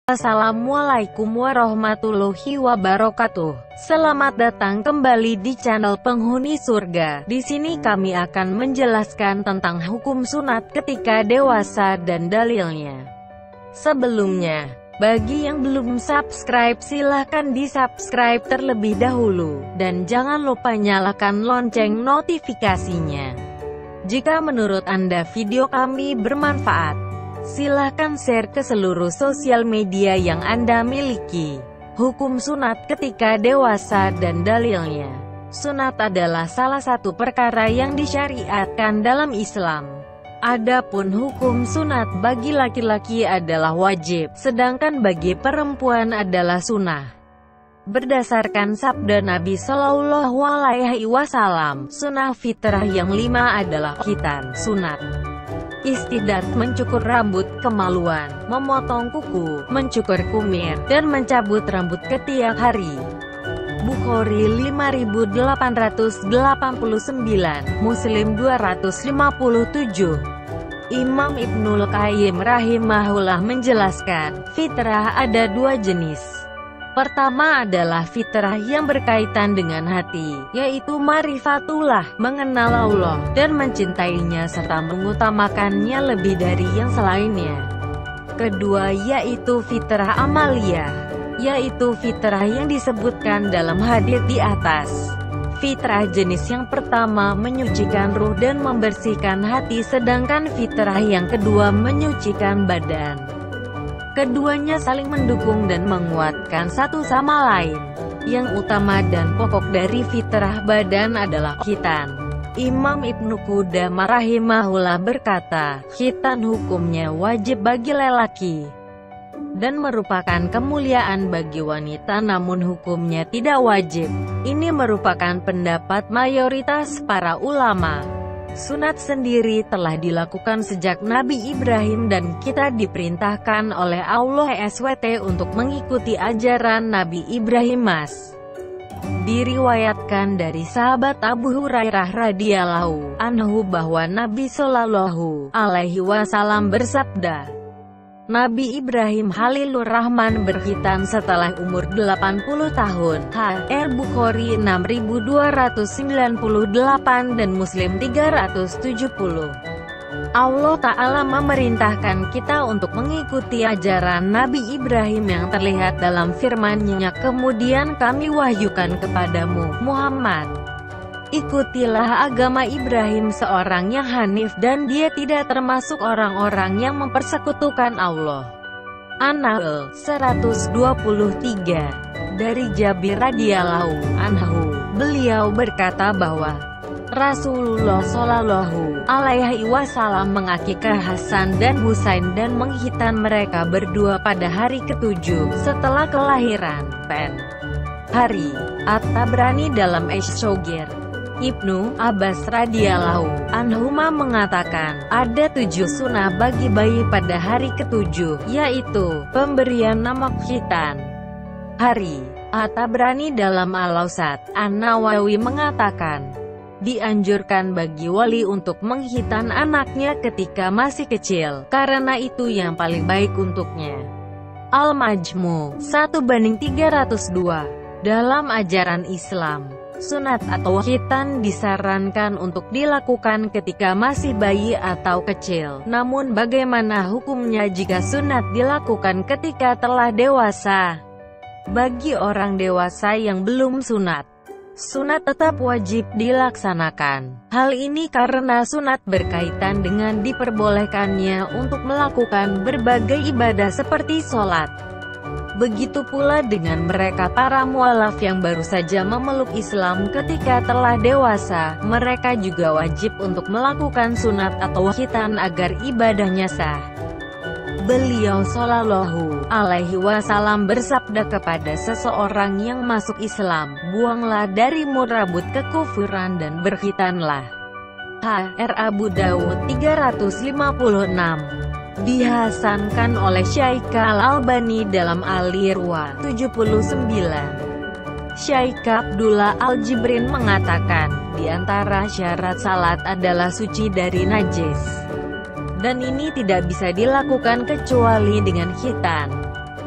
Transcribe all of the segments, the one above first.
Assalamualaikum warahmatullahi wabarakatuh. Selamat datang kembali di channel Penghuni Surga. Di sini kami akan menjelaskan tentang hukum sunat ketika dewasa dan dalilnya. Sebelumnya, bagi yang belum subscribe silahkan di-subscribe terlebih dahulu, dan jangan lupa nyalakan lonceng notifikasinya. Jika menurut Anda video kami bermanfaat, silahkan share ke seluruh sosial media yang Anda miliki. Hukum sunat ketika dewasa dan dalilnya. Sunat adalah salah satu perkara yang disyariatkan dalam Islam. Adapun hukum sunat bagi laki-laki adalah wajib, sedangkan bagi perempuan adalah sunnah. Berdasarkan sabda Nabi Shallallahu Alaihi Wasallam, sunnah fitrah yang 5 adalah khitan, sunat, istidad, mencukur rambut, kemaluan, memotong kuku, mencukur kumir, dan mencabut rambut ketiak hari. Bukhari 5889, Muslim 257. Imam Ibnul Qayyim rahimahullah menjelaskan, fitrah ada 2 jenis. Pertama adalah fitrah yang berkaitan dengan hati, yaitu ma'rifatullah, mengenal Allah, dan mencintainya serta mengutamakannya lebih dari yang selainnya. Kedua yaitu fitrah amaliyah, yaitu fitrah yang disebutkan dalam hadits di atas. Fitrah jenis yang pertama menyucikan ruh dan membersihkan hati, sedangkan fitrah yang kedua menyucikan badan. Keduanya saling mendukung dan menguatkan satu sama lain. Yang utama dan pokok dari fitrah badan adalah khitan. Imam Ibnu Qudamah rahimahullah berkata, khitan hukumnya wajib bagi lelaki dan merupakan kemuliaan bagi wanita, namun hukumnya tidak wajib. Ini merupakan pendapat mayoritas para ulama. Sunat sendiri telah dilakukan sejak Nabi Ibrahim dan kita diperintahkan oleh Allah SWT untuk mengikuti ajaran Nabi Ibrahim. Diriwayatkan dari sahabat Abu Hurairah radhiyallahu anhu bahwa Nabi Shallallahu Alaihi Wasallam bersabda, Nabi Ibrahim Khalilur Rahman berkhitan setelah umur 80 tahun. H.R. Bukhari 6298 dan Muslim 370. Allah Ta'ala memerintahkan kita untuk mengikuti ajaran Nabi Ibrahim yang terlihat dalam firman-Nya, kemudian kami wahyukan kepadamu, Muhammad, ikutilah agama Ibrahim, seorang yang hanif dan dia tidak termasuk orang-orang yang mempersekutukan Allah. An-Nahl 123. Dari Jabir radhiyallahu anhu, beliau berkata bahwa Rasulullah Shallallahu Alaihi Wasallam mengakikah Hasan dan Husain dan menghitan mereka berdua pada hari ke-7 setelah kelahiran. Pen. Hari At-Tabrani dalam Ash-Shogir. Ibnu Abbas radhiyallahu anhuma mengatakan, ada 7 sunnah bagi bayi pada hari ke-7, yaitu pemberian nama khitan. Hari At-Tabrani dalam Al-Awsat. An-Nawawi mengatakan, dianjurkan bagi wali untuk menghitan anaknya ketika masih kecil, karena itu yang paling baik untuknya. Al-Majmu 1:302. Dalam ajaran Islam, sunat atau khitan disarankan untuk dilakukan ketika masih bayi atau kecil. Namun bagaimana hukumnya jika sunat dilakukan ketika telah dewasa? Bagi orang dewasa yang belum sunat, sunat tetap wajib dilaksanakan. Hal ini karena sunat berkaitan dengan diperbolehkannya untuk melakukan berbagai ibadah seperti sholat. Begitu pula dengan mereka para mualaf yang baru saja memeluk Islam ketika telah dewasa, mereka juga wajib untuk melakukan sunat atau khitan agar ibadahnya sah. Beliau Shallallahu Alaihi Wasallam bersabda kepada seseorang yang masuk Islam, buanglah darimu rambut kekufuran dan berkhitanlah. H.R. Abu Dawud 356. Dihasankan oleh Syaikh Al-Albani dalam Al-Irwa 79. Syaikh Abdullah Al-Jibrin mengatakan, di antara syarat salat adalah suci dari najis. Dan ini tidak bisa dilakukan kecuali dengan khitan.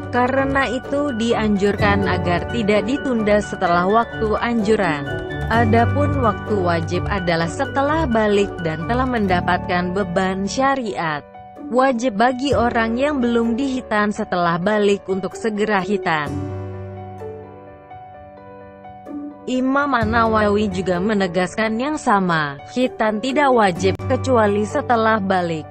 Karena itu dianjurkan agar tidak ditunda setelah waktu anjuran. Adapun waktu wajib adalah setelah balik dan telah mendapatkan beban syariat. Wajib bagi orang yang belum dihitan setelah balik untuk segera hitan. Imam An-Nawawi juga menegaskan yang sama, khitan tidak wajib, kecuali setelah balik.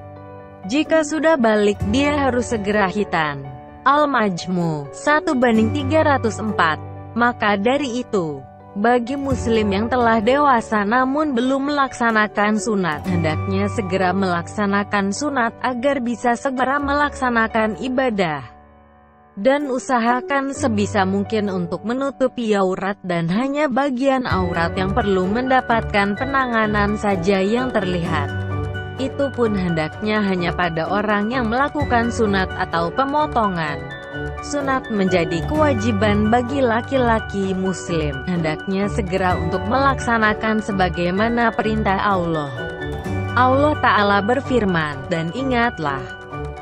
Jika sudah balik dia harus segera khitan. Al-Majmu 1:304. Maka dari itu, bagi muslim yang telah dewasa namun belum melaksanakan sunat, hendaknya segera melaksanakan sunat agar bisa segera melaksanakan ibadah. Dan usahakan sebisa mungkin untuk menutupi aurat dan hanya bagian aurat yang perlu mendapatkan penanganan saja yang terlihat. Itu pun hendaknya hanya pada orang yang melakukan sunat atau pemotongan. Sunat menjadi kewajiban bagi laki-laki muslim, hendaknya segera untuk melaksanakan sebagaimana perintah Allah. Allah Ta'ala berfirman, dan ingatlah,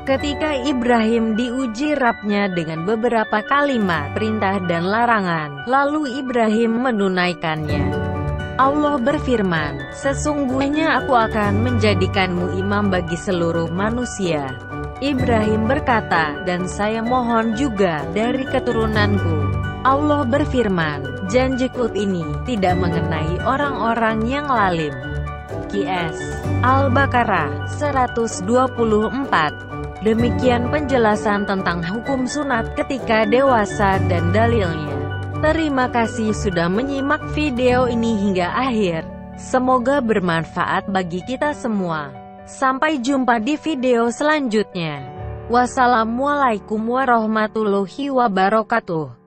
ketika Ibrahim diuji Rabb-Nya dengan beberapa kalimat, perintah dan larangan, lalu Ibrahim menunaikannya. Allah berfirman, sesungguhnya aku akan menjadikanmu imam bagi seluruh manusia. Ibrahim berkata, dan saya mohon juga dari keturunanku. Allah berfirman, janjiku ini tidak mengenai orang-orang yang lalim. QS Al-Baqarah 124. Demikian penjelasan tentang hukum sunat ketika dewasa dan dalilnya. Terima kasih sudah menyimak video ini hingga akhir. Semoga bermanfaat bagi kita semua. Sampai jumpa di video selanjutnya. Wassalamualaikum warahmatullahi wabarakatuh.